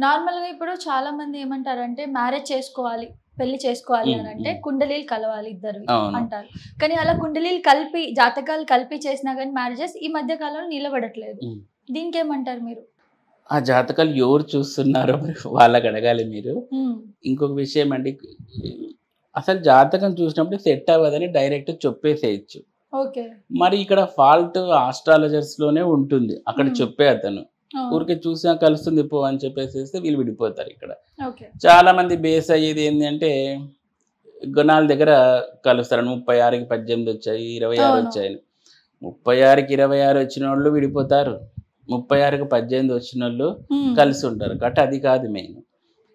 నార్మల్‌గా ఇప్పుడు చాలా మంది ఏమంటారంటే మ్యారేజ్ చేసుకోవాలి, పెళ్లి చేసుకోవాలి అని అంటే కుండలీలు కలవాలి ఇద్దరివి అంటారు. కానీ అలా కుండలీలు కలిపి జాతకాలు కలిపి చేసినా గాని మ్యారేజెస్ ఈ మధ్య కాలంలో నిలబడట్లేదు. దీనికేమంటారు మీరు? ఆ జాతకాలు ఎవరు చూస్తున్నారో వాళ్ళకి అడగాలి మీరు. ఇంకొక విషయం అండి, అసలు జాతకం చూసినప్పుడు సెట్ అవ్వదని డైరెక్ట్ చెప్పేసేయచ్చు. ఓకే. మరి ఇక్కడ ఫాల్ట్ ఆస్ట్రాలజర్స్ లోనే ఉంటుంది. అక్కడ చెప్పే అతను ఊరికే చూసా కలుస్తుంది పో అని చెప్పేసేస్తే వీళ్ళు విడిపోతారు. ఇక్కడ చాలా మంది బేస్ అయ్యేది ఏంటంటే గుణాల దగ్గర కలుస్తారు. 36కి 18 వచ్చాయి, 26 వచ్చాయి. 36కి 26 వచ్చిన వాళ్ళు విడిపోతారు, 36కి 18 వచ్చిన వాళ్ళు కలిసి ఉంటారు. కాబట్టి అది కాదు మెయిన్.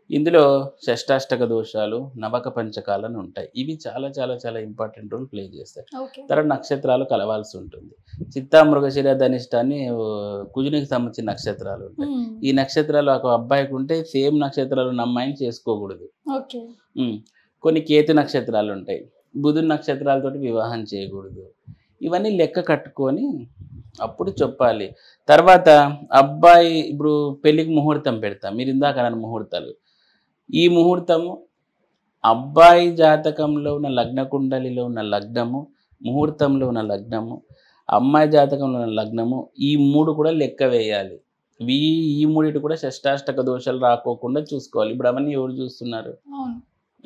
ఇందులో షష్టాష్టక దోషాలు, నవక పంచకాలను ఉంటాయి. ఇవి చాలా చాలా చాలా ఇంపార్టెంట్ రోల్ ప్లే చేస్తాయి. తర్వాత నక్షత్రాలు కలవాల్సి ఉంటుంది. చిత్తా, మృగశిర, ధనిష్ట అని కుజునికి సంబంధించిన నక్షత్రాలు ఉంటాయి. ఈ నక్షత్రాలు ఒక అబ్బాయికి ఉంటే సేమ్ నక్షత్రాలు ఉన్న అమ్మాయిని చేసుకోకూడదు. కొన్ని కేతు నక్షత్రాలు ఉంటాయి, బుధుని నక్షత్రాలతోటి వివాహం చేయకూడదు. ఇవన్నీ లెక్క కట్టుకొని అప్పుడు చెప్పాలి. తర్వాత అబ్బాయి ఇప్పుడు పెళ్ళికి ముహూర్తం పెడతాం. మీరు ఇందాక అన్న ముహూర్తాలు, ఈ ముహూర్తము అబ్బాయి జాతకంలో ఉన్న లగ్న కుండలిలో ఉన్న లగ్నము, ముహూర్తంలో ఉన్న లగ్నము, అమ్మాయి జాతకంలో ఉన్న లగ్నము, ఈ మూడు కూడా లెక్క వేయాలి. ఈ మూడిటి కూడా షష్టాష్టక దోషాలు రాకోకుండా చూసుకోవాలి. ఇప్పుడు అవన్నీ ఎవరు చూస్తున్నారు?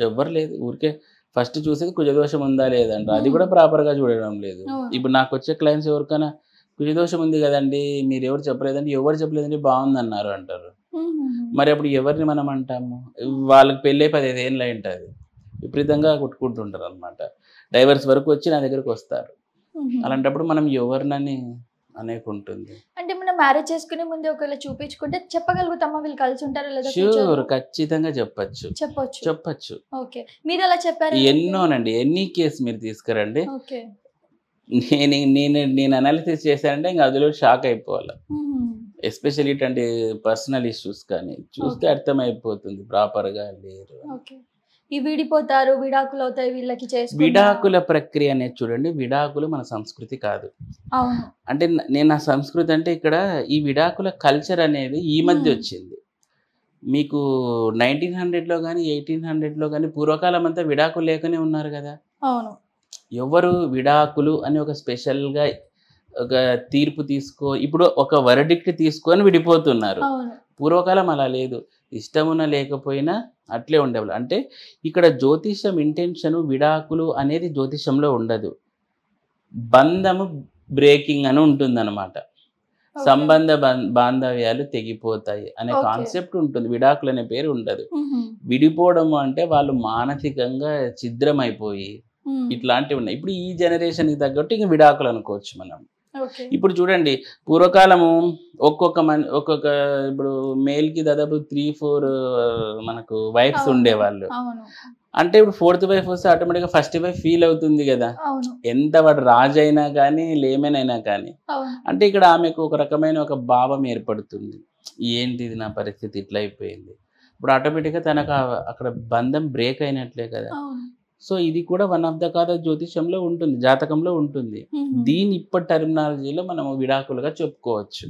ఎవరు లేదు. ఊరికే ఫస్ట్ చూసేది కుజదోషం ఉందా లేదంట, అది కూడా ప్రాపర్గా చూడడం లేదు. ఇప్పుడు నాకు వచ్చే క్లయింట్స్ ఎవరికైనా కుజదోషం ఉంది కదండి, మీరు ఎవరు చెప్పలేదండి, ఎవరు చెప్పలేదండి బాగుంది అన్నారు అంటారు. మరి అప్పుడు ఎవరిని మనం అంటాము? వాళ్ళకి పెళ్ళే 15 ఏళ్ళు అయి ఉంటుంది, విపరీతంగా కొట్టుకుంటుంటారు అనమాట. డైవర్స్ వరకు వచ్చి నా దగ్గరకు వస్తారు. అలాంటప్పుడు మనం ఎవరినని అనేకుంటుంది. అంటే మనం మ్యారేజ్ చేసుకునే ముందే ఒకవేళ చూపించుకుంటే చెప్పగలుగుతామా వీళ్ళు కలిసి ఉంటారో లేదా? షూర్, ఖచ్చితంగా చెప్పచ్చు. ఓకే. మీరు అలా చెప్పారు? ఎన్నోనండి, ఎన్ని కేసు మీరు తీసుకురండి. నేను అనాలిసిస్ చేశానంటే ఇంకా అందులో షాక్ అయిపోవాలి. ఎస్పెషల్లీ ఇట్లాంటి పర్సనల్ ఇష్యూస్ కానీ చూస్తే అర్థమైపోతుంది ప్రాపర్గా లేరు. ఈ విడిపోతారు, విడాకులు అవుతాయి వీళ్ళకి. విడాకుల ప్రక్రియ అనేది చూడండి, విడాకులు మన సంస్కృతి కాదు. అంటే నేను ఆ సంస్కృతి అంటే ఇక్కడ ఈ విడాకుల కల్చర్ అనేది ఈ మధ్య వచ్చింది. మీకు 1900లో కానీ 1800లో కానీ పూర్వకాలం అంతా విడాకులు లేకనే ఉన్నారు కదా. ఎవరు విడాకులు అని ఒక స్పెషల్గా ఒక తీర్పు ఇప్పుడు ఒక వర్డిక్ట్ తీసుకొని విడిపోతున్నారు. పూర్వకాలం అలా లేదు, ఇష్టమున్న లేకపోయినా అట్లే ఉండేవాళ్ళు. అంటే ఇక్కడ జ్యోతిషం ఇంటెన్షన్ విడాకులు అనేది జ్యోతిషంలో ఉండదు. బంధము బ్రేకింగ్ అని ఉంటుంది అనమాట. సంబంధ బాంధవ్యాలు తెగిపోతాయి అనే కాన్సెప్ట్ ఉంటుంది. విడాకులు అనే పేరు ఉండదు. విడిపోవడం అంటే వాళ్ళు మానసికంగా ఛిద్రమైపోయి ఇట్లాంటివి ఉన్నాయి. ఇప్పుడు ఈ జనరేషన్కి తగ్గట్టు ఇంక విడాకులు అనుకోవచ్చు మనం. ఇప్పుడు చూడండి, పూర్వకాలము ఒక్కొక్క ఇప్పుడు మేల్కి దాదాపు 3-4 మనకు వైఫ్స్ ఉండేవాళ్ళు. అంటే ఇప్పుడు 4th వైఫ్ వస్తే ఆటోమేటిక్గా ఫస్ట్ వైఫ్ ఫీల్ అవుతుంది కదా, ఎంత వాడు రాజు అయినా కానీ లేమెనైనా కానీ. అంటే ఇక్కడ ఆమెకు ఒక రకమైన ఒక భావం ఏర్పడుతుంది, ఏంటిది నా పరిస్థితి ఇట్లా అయిపోయింది. ఇప్పుడు ఆటోమేటిక్గా తనకు అక్కడ బంధం బ్రేక్ అయినట్లే కదా. సో ఇది కూడా వన్ ఆఫ్ ద కాద జ్యోతిషంలో ఉంటుంది, జాతకంలో ఉంటుంది. దీని ఇప్పటి టర్మినాలజీలో మనం విడాకులుగా చెప్పుకోవచ్చు.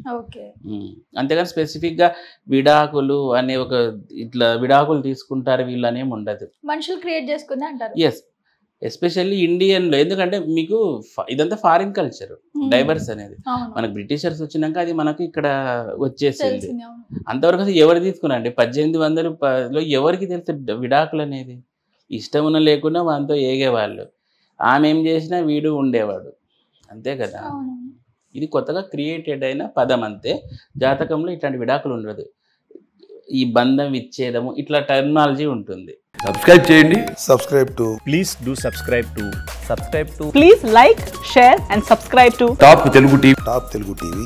అంతేగాని స్పెసిఫిక్గా విడాకులు అనే ఒక ఇట్లా విడాకులు తీసుకుంటారు వీళ్ళు అనేమి ఉండదు. మనుషులు క్రియేట్ చేసుకుంది అంటారు. ఎస్, ఎస్పెషల్లీ ఇండియన్లో. ఎందుకంటే మీకు ఇదంతా ఫారిన్ కల్చర్, డైవర్స్ అనేది. మనకు బ్రిటిషర్స్ వచ్చినాక అది మనకు ఇక్కడ వచ్చేసింది. అంతవరకు అసలు ఎవరు తీసుకున్నారండి? 1800లో ఎవరికి తెలుసు విడాకులు అనేది? ఇష్టమున్న లేకున్నా వాంతో ఏగేవాళ్ళు. ఆమె ఏం చేసినా వీడు ఉండేవాడు, అంతే కదా. ఇది కొత్తగా క్రియేటెడ్ అయిన పదం అంతే. జాతకంలో ఇట్లాంటి విడాకులు ఉండదు. ఈ బంధం విచ్ఛేదము ఇట్లా టర్మినాలజీ ఉంటుంది. సబ్స్క్రైబ్ చేయండి. Please do subscribe to please like, share and subscribe to top Telugu TV. Top Telugu TV.